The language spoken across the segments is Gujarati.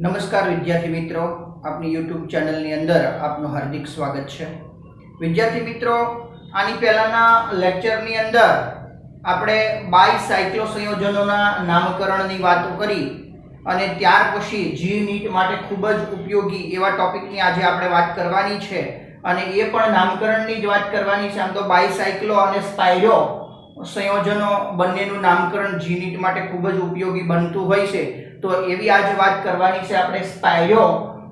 નમસ્કાર વિદ્યાર્થી મિત્રો, આપની યુટ્યુબ ચેનલની અંદર આપનું હાર્દિક સ્વાગત છે। વિદ્યાર્થી મિત્રો, આની પહેલાના લેક્ચરની અંદર આપણે બાયસાયક્લો સંયોજનોના નામકરણની વાતો કરી અને ત્યાર પછી જી નીટ માટે ખૂબ જ ઉપયોગી એવા ટોપિકની આજે આપણે વાત કરવાની છે અને એ પણ નામકરણની જ વાત કરવાની છે। આમ તો બાયસાયક્લો અને સ્પાયરો સંયોજનો બંનેનું નામકરણ જી નીટ માટે ખૂબ જ ઉપયોગી બનતું હોય છે। તો એવી આજે વાત કરવાની છે, આપણે સ્પાયરો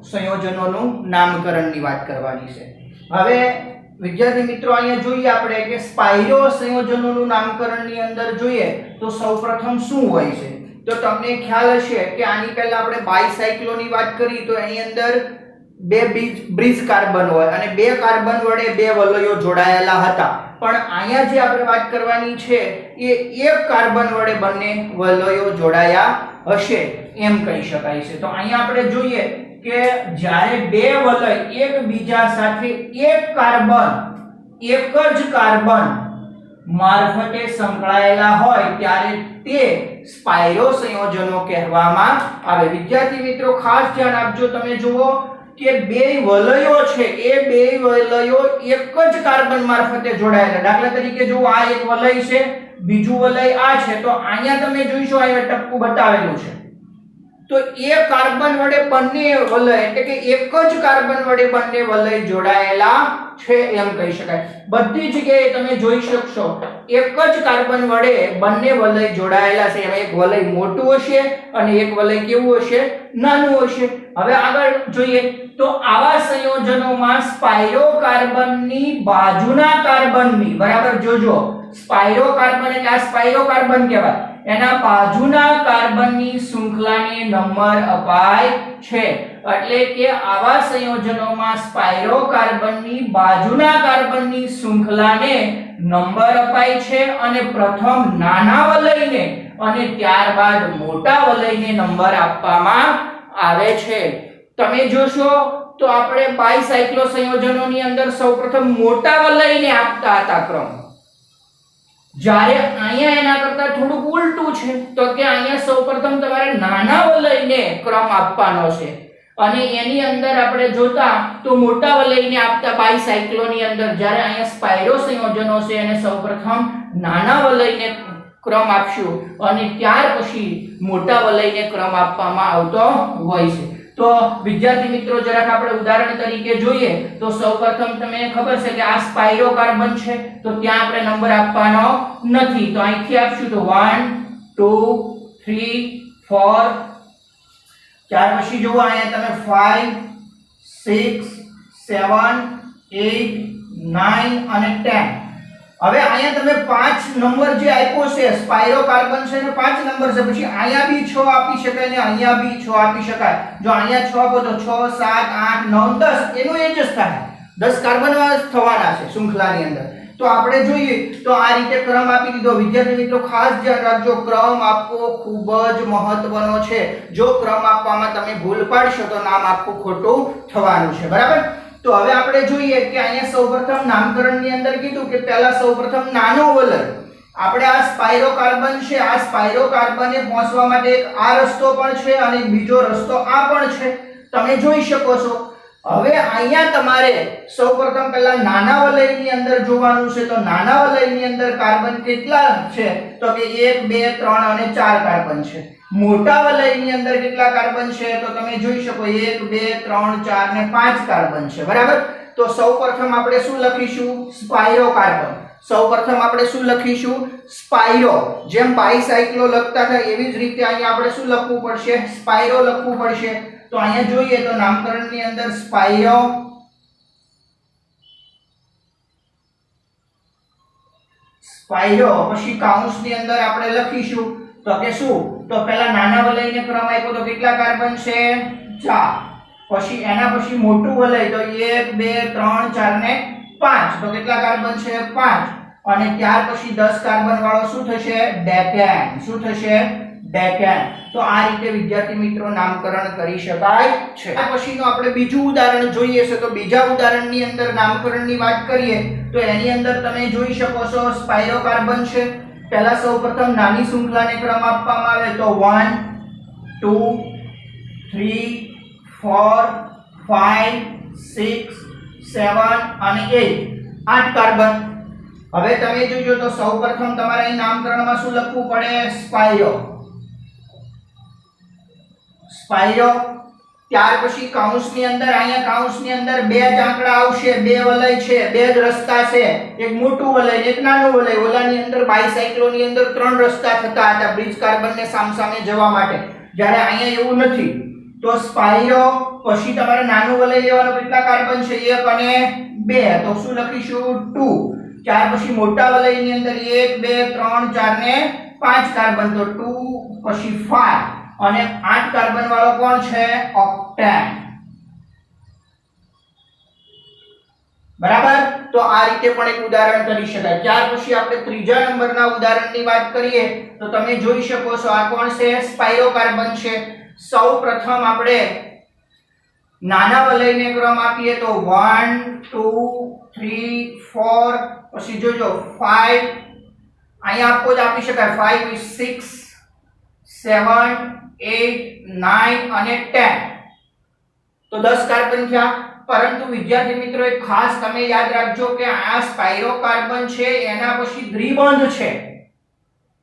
સંયોજનોનું નામકરણની વાત કરવાની છે। હવે વિદ્યાર્થી મિત્રો, અહીંયા જોઈએ આપણે કે સ્પાયરો સંયોજનોનું નામકરણની અંદર જોઈએ તો સૌપ્રથમ શું હોય છે। તો તમને ખ્યાલ હશે કે આની પહેલા આપણે બાયસાયક્લોની વાત કરી તો એની અંદર બે બ્રિજ કાર્બન હોય અને બે કાર્બન વડે બે વલયો જોડાયેલા હતા, પણ અહીંયા જે આપણે વાત કરવાની છે એ એક કાર્બન વડે બંને વલયો જોડાયા હશે એમ કહી શકાય છે। તો અહીંયા આપણે જોઈએ કે જ્યારે બે વલય એકબીજા સાથે એક જ કાર્બન મારફતે સંકળાયેલા હોય ત્યારે તે સ્પાયરો સંયોજનો કહેવામાં આવે। વિદ્યાર્થી મિત્રો, ખાસ ધ્યાન આપજો, તમે જુઓ કે બે વલયો છે એ બે વલયો એક જ કાર્બન મારફતે જોડાયેલા। દાખલા તરીકે જો આ એક વલય છે, બીજું વલય આ છે, તો અહીંયા તમે જોઈશો અહીંયા ટપકું બતાવેલું છે, તો એક કાર્બન વડે બંને વલય એટલે કે એક જ કાર્બન વડે બંને વલય જોડાયેલા છે એમ કહી શકાય। બધી જગ્યાએ તમે જોઈ શકશો એક જ કાર્બન વડે બંને વલય જોડાયેલા છે, એમાં એક વલય મોટું હશે અને એક વલય કેવું હશે, નાનું હશે। હવે આગળ જોઈએ તો આવા સંયોજનોમાં સ્પાયરો કાર્બનની બાજુના કાર્બનની, બરાબર જોજો, સ્પાયરો કાર્બન એટલે આ સ્પાયરો કાર્બન કહેવાય, એના બાજુના કાર્બનની શૃંખલાને નંબર અપાય છે। એટલે કે આવા સંયોજનોમાં સ્પાયરો કાર્બનની બાજુના કાર્બનની શૃંખલાને નંબર અપાય છે અને પ્રથમ નાના વલયને અને ત્યારબાદ મોટા વલયને નંબર આપવામાં આવે છે। તમે જોશો તો આપણે બાયસાયક્લો સંયોજનોની અંદર સૌપ્રથમ મોટા વલયને આપતા હતા ક્રમ, જ્યારે અહીંયા એના કરતા થોડું ઉલટું છે, તો કે અહીંયા સૌપ્રથમ તમારે નાના વલયને ક્રમ આપવાનો છે અને એની અંદર આપણે જોતા તો મોટા વલયને આપતા બાયસાયક્લોની અંદર, જ્યારે અહીંયા સ્પાયરો સંયોજનો છે એને સૌપ્રથમ નાના વલયને ક્રમ આપશું અને ત્યાર પછી મોટા વલયને ક્રમ આપવામાં આવતો હોય છે। તો વિદ્યાર્થી મિત્રો, જરાક આપણે ઉદાહરણ તરીકે જોઈએ તો સૌપ્રથમ તમને ખબર છે કે આ સ્પાયરો કાર્બન છે, તો ત્યાં આપણે નંબર આપવાનો નથી, તો અહીંથી આપશું તો 1 2 3 4, ત્યાર પછી જુઓ અહીંયા તમે 5 6 7 8 9 અને 10। હવે અહીંયા તમે 5 નંબર જે આપ્યો છે, સ્પાયરો કાર્બન છે ને 5 નંબર છે, પછી અહીંયા બી 6 આપી શકાય ને અહીંયા બી 6 આપી શકાય। જો અહીંયા 6 આપો તો 6 7 8 9 10 એનું એ જ થાય, 10 કાર્બન થવાના છે શૃંખલાની અંદર। તો આપણે જોઈએ તો આ રીતે ક્રમ આપી દીધો। વિદ્યાર્થી મિત્રો, ખાસ ધ્યાન રાખજો, ક્રમ આપવો ખૂબ જ મહત્વનો છે। જો ક્રમ આપવામાં તમે ભૂલ પાડશો તો નામ આખું ખોટું થવાનું છે, બરાબર। તો હવે આપણે જોઈએ કે અહીંયા સૌપ્રથમ નામકરણની અંદર કીધું કે પહેલા સૌપ્રથમ નાનો વલય, આપણે આ સ્પાયરો કાર્બન છે, આ સ્પાયરો કાર્બનને પહોંચવા માટે એક આ રસ્તો પણ છે અને બીજો રસ્તો આ પણ છે, તમે જોઈ શકો છો। હવે અહીંયા તમારે સૌપ્રથમ પહેલા નાના વલયની અંદર જોવાનું છે, તો નાના વલયની અંદર કાર્બન કેટલા છે, તો કે 1 2 3 અને 4 કાર્બન છે। મોટા વલયની અંદર કેટલા કાર્બન છે, તો તમે જોઈ શકો 1 2 3 4 ને 5 કાર્બન છે, બરાબર। તો સૌપ્રથમ આપણે શું લખીશું, સ્પાયરો કાર્બન। સૌપ્રથમ આપણે શું લખીશું, સ્પાયરો, જેમ બાયસાયક્લો લખતા હતા એવી જ રીતે અહીંયા આપણે શું લખવું પડશે, સ્પાયરો લખવું પડશે। તો અહીંયા જોઈએ તો નામકરણની અંદર સ્પાયરો, પછી કાઉન્સની અંદર આપણે લખીશું તો કે શું, તો પહેલા નાના વલયને ક્રમ આપ્યો તો કેટલા કાર્બન છે, 4, પછી એના પછી મોટું વલય તો 1 2 3 4 ને 5, તો કેટલા કાર્બન છે, 5, અને ત્યાર પછી 10 કાર્બન વાળો શું થશે, ડેકેન। શું થશે, ડેકેન। તો આ રીતે વિદ્યાર્થી મિત્રો નામકરણ કરી શકાય છે। આ પછીનો આપણે બીજું ઉદાહરણ જોઈએ છે, તો બીજા ઉદાહરણની અંદર નામકરણની વાત કરીએ તો એની અંદર તમે જોઈ શકો છો સ્પાયરો કાર્બન છે, પહેલા સૌપ્રથમ નાની શૃંખલાને ક્રમ આપવામાં આવે તો 1 2 3 4 5 6 7 અને 8 8 કાર્બન. હવે તમે જોજો તો સૌપ્રથમ તમારે અહીં નામકરણમાં શું લખવું પડે? સ્પાઇરો. સ્પાઇરો. ત્યાર પછી કૌંસની અંદર, અહીંયા કૌંસની અંદર બે જ આંકડા આવશે, બે વલય છે, બે જ રસ્તા છે, એક મોટું વલય એક નાનું વલય. ઓલાની અંદર બાયસાયક્લોની અંદર ત્રણ રસ્તા થતા હતા બ્રિજ કાર્બનને સામસામે જવા માટે, જ્યારે અહીંયા એવું નથી. તો સ્પાઇરો પછી તમારે નાનું વલય લેવાનું. કેટલા કાર્બન છે? 1 અને 2. તો શું લખીશું? 2. ત્યાર પછી મોટા વલયની અંદર 1 2 3 4 ને 5 કાર્બન. તો 2 પછી 5 અને 8 કાર્બન વાળો કોણ છે? ઓક્ટેન. બરાબર. તો આ રીતે પણ એક ઉદાહરણ કરી શકાય. ત્યાર પછી આપણે ત્રીજા નંબરના ઉદાહરણની વાત કરીએ તો તમે જોઈ શકો છો આ કોણ છે? સ્પાઇરો કાર્બન છે. સૌપ્રથમ આપણે નાના વલયને ક્રમ આપીએ તો 1 2 3 4 પછી જોજો 5 અહીંયા આપો જ આપી શકાય 5 6 7 8 9 અને 10. તો 10 કાર્બન થયા. પરંતુ વિદ્યાર્થી મિત્રો એક ખાસ તમે યાદ રાખજો કે આ સ્પાઇરો કાર્બન છે એના પછી દ્વિબંધ છે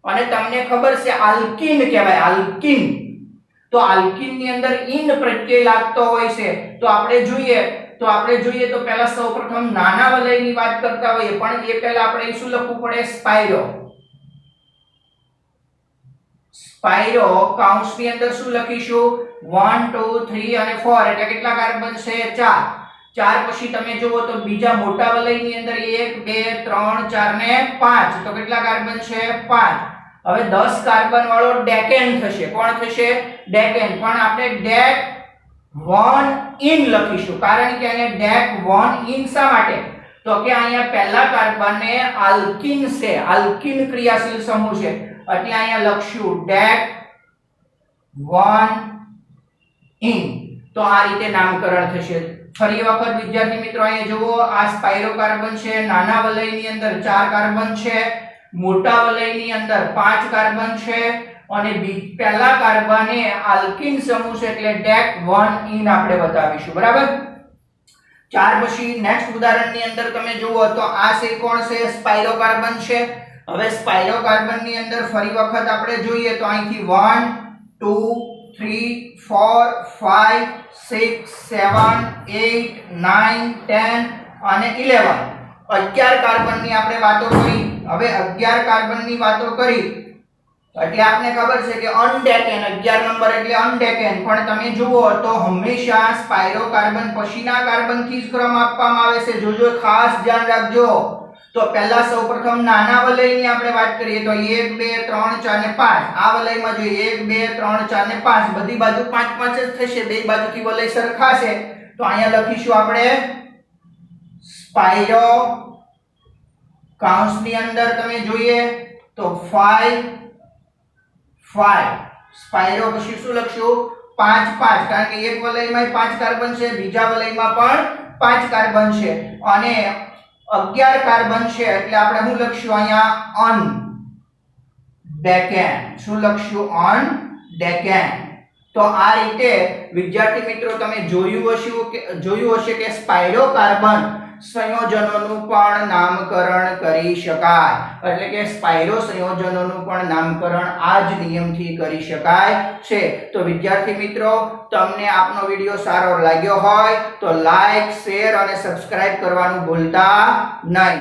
અને તમને ખબર છે આલ્કીન કહેવાય. આલ્કીન. તો આલ્કીન ની અંદર ઇન પ્રત્યય લાગતો હોય છે. તો આપણે જોઈએ તો પહેલા સૌપ્રથમ નાના વલયની વાત કરતા હોઈએ, પણ એ પહેલા આપણે શું લખવું પડે? સ્પાઇરો. સ્પાઇરો કૌંસની અંદર શું લખીશું? 1 2 3 અને 4. એટલે કેટલા કાર્બન છે? 4. 4 પછી તમે જુઓ તો બીજા મોટા વલયની અંદર 1 2 3 4 ને 5. તો કેટલા કાર્બન છે? 5. હવે 10 કાર્બન વાળો ડેકેન થશે. કોણ થશે? ડેકેન. પણ આપણે ડેક 1 ઇન લખીશું, કારણ કે અહીંયા ડેક 1 ઇન શા માટે? તો કે અહીંયા પહેલા કાર્બનને આલ્કીન છે, આલ્કીન ક્રિયાશીલ સમૂહ છે, એટલે અહીંયા લખશું ડેક 1 ઇન. તો આ રીતે નામકરણ થશે. ફરી વખત વિદ્યાર્થી મિત્રો અહીંયા જુઓ, આ સ્પાઇરો કાર્બન છે. નાના વલયની અંદર 4 કાર્બન છે, મોટા વલયની અંદર 5 કાર્બન છે અને પહેલા કાર્બન એ આલ્કીન સમૂહ છે, એટલે ડેક 1 ઇન આપણે બતાવીશું. બરાબર. ત્યાર પછી નેક્સ્ટ ઉદાહરણની અંદર તમે જુઓ તો આ છે કોણ છે? સ્પાઇરો કાર્બન છે. હવે સ્પાઇરો કાર્બનની અંદર ફરી વખત આપણે જોઈએ તો અહીંથી 1 2 3 4 5 6 7 8 9 10 અને 11. 11 કાર્બનની આપણે વાતો કરી. હવે 11 કાર્બનની વાતો કરી એટલે આપને ખબર છે કે અનડેકેન 11 નંબર એટલે અનડેકેન. પણ તમે જુઓ તો હંમેશા સ્પાઇરો કાર્બન પછીના કાર્બનથી જ ક્રમ આપવામાં આવે છે. જોજો, ખાસ ધ્યાન રાખજો. તો પહેલા સૌપ્રથમ નાના વલયની આપણે વાત કરીએ તો 1 2 3 4 ને 5. આ વલયમાં જોઈએ 1 2 3 4 ને 5. બધી બાજુ 5 5 જ થશે, બે બાજુથી વલય સરખા છે. તો અહીંયા લખીશું આપણે સ્પાઇરો. કૌંસની અંદર તમે જોઈએ તો 5 5. સ્પાઇરો પછી શું લખશું? 5 5, કારણ કે એક વલયમાં 5 કાર્બન છે, બીજા વલયમાં પણ 5 કાર્બન છે અને 11 કાર્બન છે, એટલે આપણે શું લખશું અહીંયા? અનડેકેન. શું લખશું? અનડેકેન. તો આ રીતે વિદ્યાર્થી મિત્રો તમે જોયું હશે કે સ્પાઇરો કાર્બન સંયોજનોનું પણ નામકરણ કરી શકાય. એટલે કે સ્પાઇરો સંયોજનોનું પણ નામકરણ આ જ નિયમથી કરી શકાય છે. તો વિદ્યાર્થી મિત્રો તમને આપનો વિડિયો સારો લાગ્યો હોય તો લાઈક, શેર અને સબસ્ક્રાઇબ કરવાનું ભૂલતા નહીં.